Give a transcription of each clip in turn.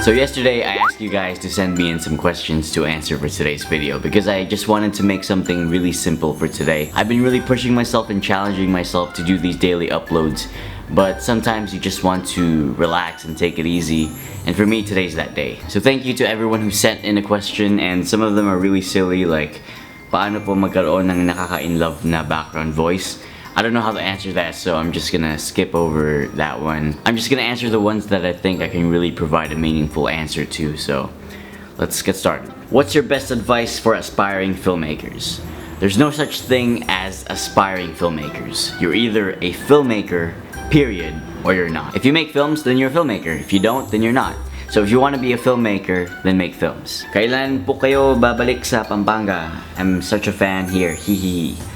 So yesterday I asked you guys to send me in some questions to answer for today's video because I just wanted to make something really simple for today. I've been really pushing myself and challenging myself to do these daily uploads, but sometimes you just want to relax and take it easy, and for me today's that day. So thank you to everyone who sent in a question, and some of them are really silly, like paano po magkaroon ng nakaka-inlove na background voice? I don't know how to answer that, so I'm just gonna skip over that one. I'm just gonna answer the ones that I think I can really provide a meaningful answer to, so let's get started. What's your best advice for aspiring filmmakers? There's no such thing as aspiring filmmakers. You're either a filmmaker, period, or you're not. If you make films, then you're a filmmaker. If you don't, then you're not. So if you want to be a filmmaker, then make films. Kailan po kayo babalik sa Pampanga? I'm such a fan here, hihihi.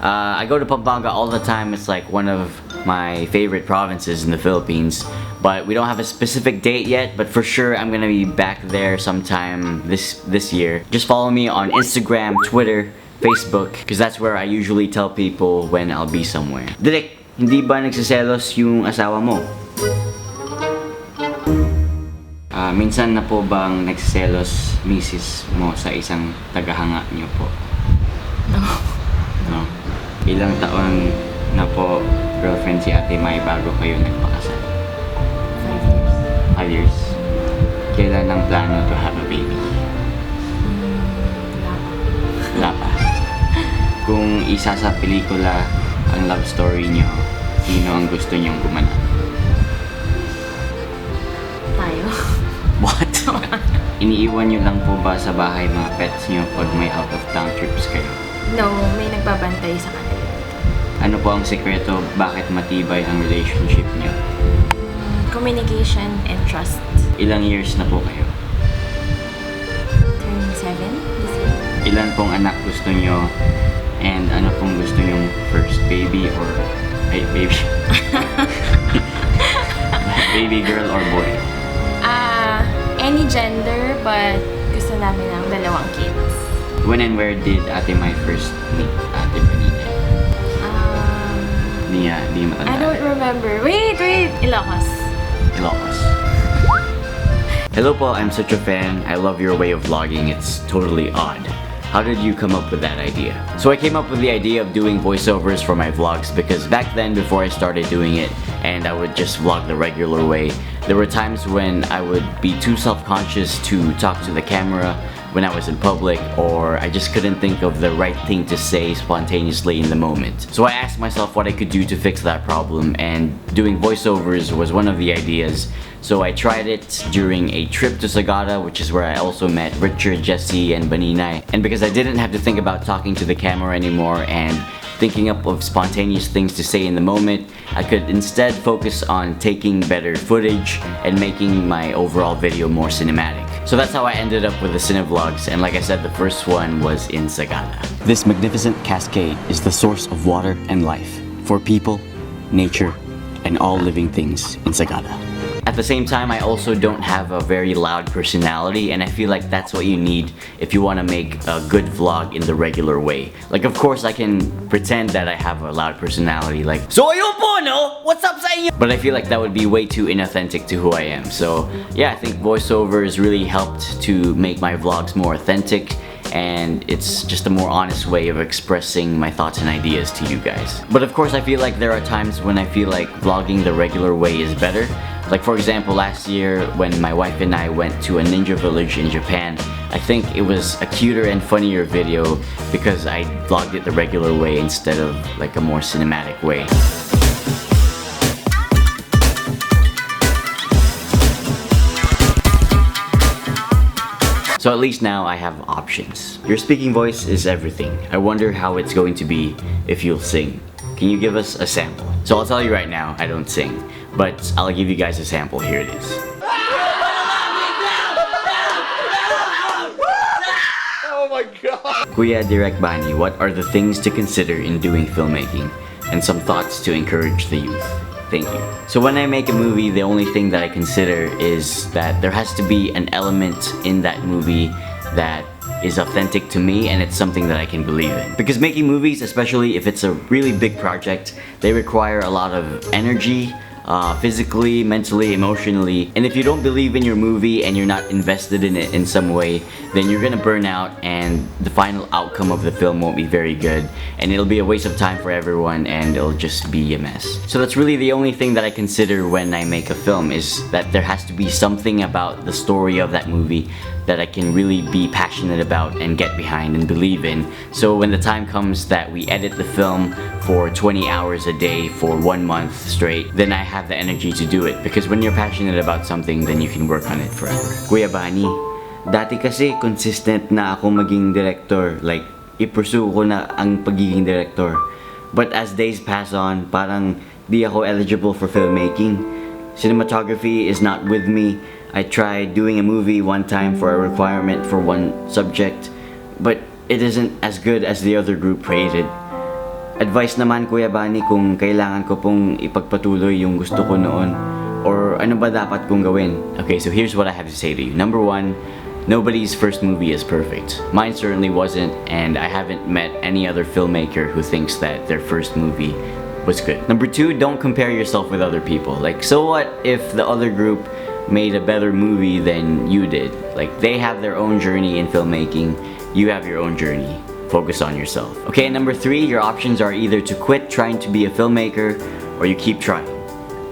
I go to Pampanga all the time. It's like one of my favorite provinces in the Philippines, but we don't have a specific date yet, but for sure I'm gonna be back there sometime this year. Just follow me on Instagram, Twitter, Facebook, because that's where I usually tell people when I'll be somewhere. Direk, hindi ba nagsiselos yung asawa mo? Minsan na po bang nagsiselos misis mo sa isang tagahanga niyo po? No. No? Ilang taon na po girlfriend si Ate Mai bago kayo nagpakasal? 5 years. 5 years? Kailan ang plano to have a baby? Wala pa. Kung isa sa pelikula ang love story niyo, sino ang gusto niyong gumanap? Tayo. What? Iniiwan niyo lang po ba sa bahay mga pets niyo pag may out of town trips kayo? No, may nagbabantay sa kanila. Ano po ang sekreto bakit matibay ang relationship niyo? Communication and trust. Ilang years na po kayo? Turning 7 this year. Ilan pong anak gusto niyo? And ano pong gusto niyong first? Baby or... Ay, baby... baby girl or boy? Any gender, but gusto namin ng 2 kids. When and where did Ate Mai first meet Ate Bani? Di matanda. I don't remember. Wait! Ilocos. Ilocos. Hello po, I'm such a fan. I love your way of vlogging. It's totally odd. How did you come up with that idea? So I came up with the idea of doing voiceovers for my vlogs because back then, before I started doing it and I would just vlog the regular way, there were times when I would be too self-conscious to talk to the camera when I was in public, or I just couldn't think of the right thing to say spontaneously in the moment. So I asked myself what I could do to fix that problem, and doing voiceovers was one of the ideas. So I tried it during a trip to Sagada, which is where I also met Richard, Jesse, and Bani. And because I didn't have to think about talking to the camera anymore and thinking up of spontaneous things to say in the moment, I could instead focus on taking better footage and making my overall video more cinematic. So that's how I ended up with the Cinevlogs, and like I said, the first one was in Sagada. This magnificent cascade is the source of water and life for people, nature, and all living things in Sagada. At the same time, I also don't have a very loud personality, and I feel like that's what you need if you want to make a good vlog in the regular way. Like, of course, I can pretend that I have a loud personality, like, so ayun po, no? What's up sa inyo? But I feel like that would be way too inauthentic to who I am. So, yeah, I think voiceovers really helped to make my vlogs more authentic, and it's just a more honest way of expressing my thoughts and ideas to you guys. But of course, I feel like there are times when I feel like vlogging the regular way is better. Like, for example, last year when my wife and I went to a ninja village in Japan, I think it was a cuter and funnier video because I vlogged it the regular way instead of like a more cinematic way. So at least now I have options. Your speaking voice is everything. I wonder how it's going to be if you'll sing. Can you give us a sample? So I'll tell you right now, I don't sing, but I'll give you guys a sample. Here it is. Oh my god! Kuya Direk Bani, what are the things to consider in doing filmmaking? And some thoughts to encourage the youth. Thank you. So when I make a movie, the only thing that I consider is that there has to be an element in that movie that is authentic to me and it's something that I can believe in. Because making movies, especially if it's a really big project, they require a lot of energy, physically, mentally, emotionally. And if you don't believe in your movie and you're not invested in it in some way, then you're gonna burn out and the final outcome of the film won't be very good. And it'll be a waste of time for everyone and it'll just be a mess. So that's really the only thing that I consider when I make a film, is that there has to be something about the story of that movie that I can really be passionate about and get behind and believe in. So when the time comes that we edit the film for 20 hours a day for 1 month straight, then I have the energy to do it. Because when you're passionate about something, then you can work on it forever. Kuya Bani, dati kasi consistent na ako maging director. Like, i-pursue ko na ang pagiging director. But as days pass on, parang di ako eligible for filmmaking. Cinematography is not with me. I tried doing a movie one time for a requirement for one subject, but it isn't as good as the other group rated. Advice naman Kuya Bani kung kailangan ko pong ipagpatuloy yung gusto ko noon, or ano ba dapat kong gawin? Okay, so here's what I have to say to you. Number one, nobody's first movie is perfect. Mine certainly wasn't, and I haven't met any other filmmaker who thinks that their first movie was good. Number two, don't compare yourself with other people. Like, so what if the other group made a better movie than you did? Like, they have their own journey in filmmaking, you have your own journey. Focus on yourself. Okay, number three, your options are either to quit trying to be a filmmaker or you keep trying.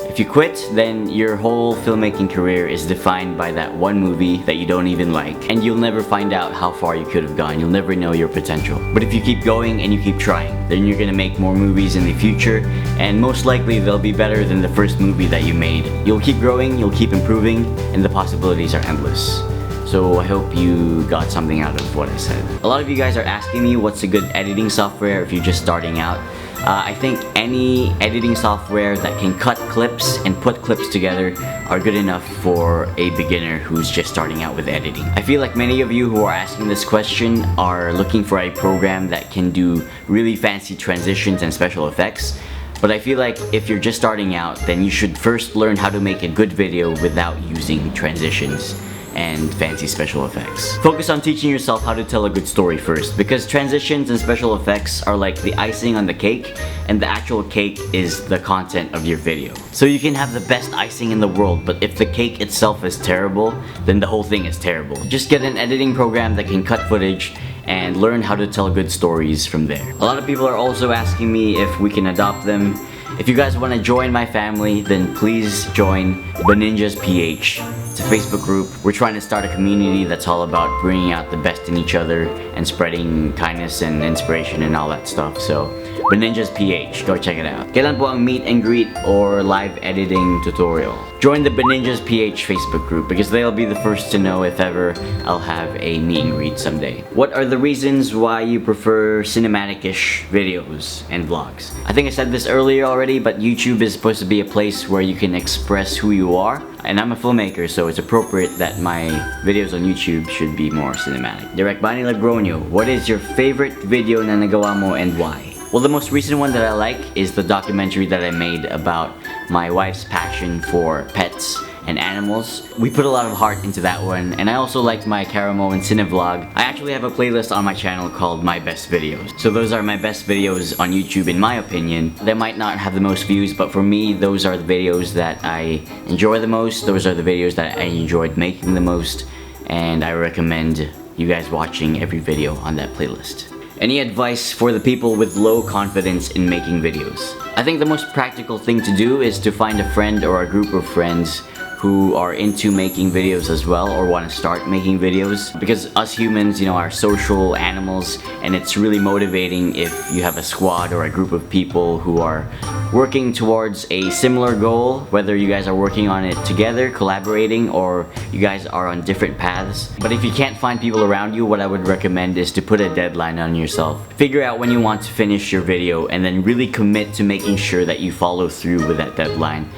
If you quit, then your whole filmmaking career is defined by that one movie that you don't even like, and you'll never find out how far you could have gone. You'll never know your potential. But if you keep going and you keep trying, then you're gonna make more movies in the future, and most likely they'll be better than the first movie that you made. You'll keep growing, you'll keep improving, and the possibilities are endless. So I hope you got something out of what I said. A lot of you guys are asking me what's a good editing software if you're just starting out. I think any editing software that can cut clips and put clips together are good enough for a beginner who's just starting out with editing. I feel like many of you who are asking this question are looking for a program that can do really fancy transitions and special effects. But I feel like if you're just starting out, then you should first learn how to make a good video without using transitions and fancy special effects. Focus on teaching yourself how to tell a good story first, because transitions and special effects are like the icing on the cake, and the actual cake is the content of your video. So you can have the best icing in the world, but if the cake itself is terrible, then the whole thing is terrible. Just get an editing program that can cut footage and learn how to tell good stories from there. A lot of people are also asking me if we can adopt them. If you guys want to join my family, then please join Baninjas PH. It's a Facebook group. We're trying to start a community that's all about bringing out the best in each other and spreading kindness and inspiration and all that stuff. So, Baninjas PH, go check it out. Kailan po ang meet and greet or live editing tutorial? Join the Baninjas PH Facebook group because they'll be the first to know if ever I'll have a meet and greet someday. What are the reasons why you prefer cinematic-ish videos and vlogs? I think I said this earlier already, but YouTube is supposed to be a place where you can express who you are. And I'm a filmmaker, so it's appropriate that my videos on YouTube should be more cinematic. Direct Bani Logrono, what is your favorite video na nagawa mo and why? Well, the most recent one that I like is the documentary that I made about my wife's passion for pets and animals. We put a lot of heart into that one, and I also liked my Caramo and Cinevlog. I actually have a playlist on my channel called My Best Videos. So those are my best videos on YouTube in my opinion. They might not have the most views, but for me, those are the videos that I enjoy the most. Those are the videos that I enjoyed making the most, and I recommend you guys watching every video on that playlist. Any advice for the people with low confidence in making videos? I think the most practical thing to do is to find a friend or a group of friends who are into making videos as well or want to start making videos, because us humans, you know, are social animals, and it's really motivating if you have a squad or a group of people who are working towards a similar goal, whether you guys are working on it together, collaborating, or you guys are on different paths. But if you can't find people around you, what I would recommend is to put a deadline on yourself. Figure out when you want to finish your video and then really commit to making sure that you follow through with that deadline.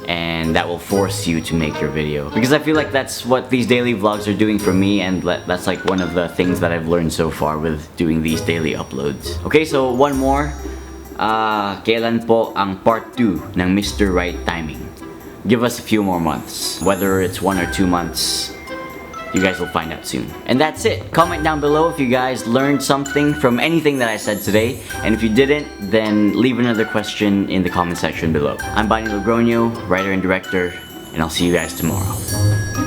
And that will force you to make your video, because I feel like that's what these daily vlogs are doing for me, and that's like one of the things that I've learned so far with doing these daily uploads. Okay, so one more. Kailan po ang part 2 ng Mr. Right Timing? Give us a few more months, whether it's 1 or 2 months. You guys will find out soon. And that's it. Comment down below if you guys learned something from anything that I said today. And if you didn't, then leave another question in the comment section below. I'm Bani Logrono, writer and director, and I'll see you guys tomorrow.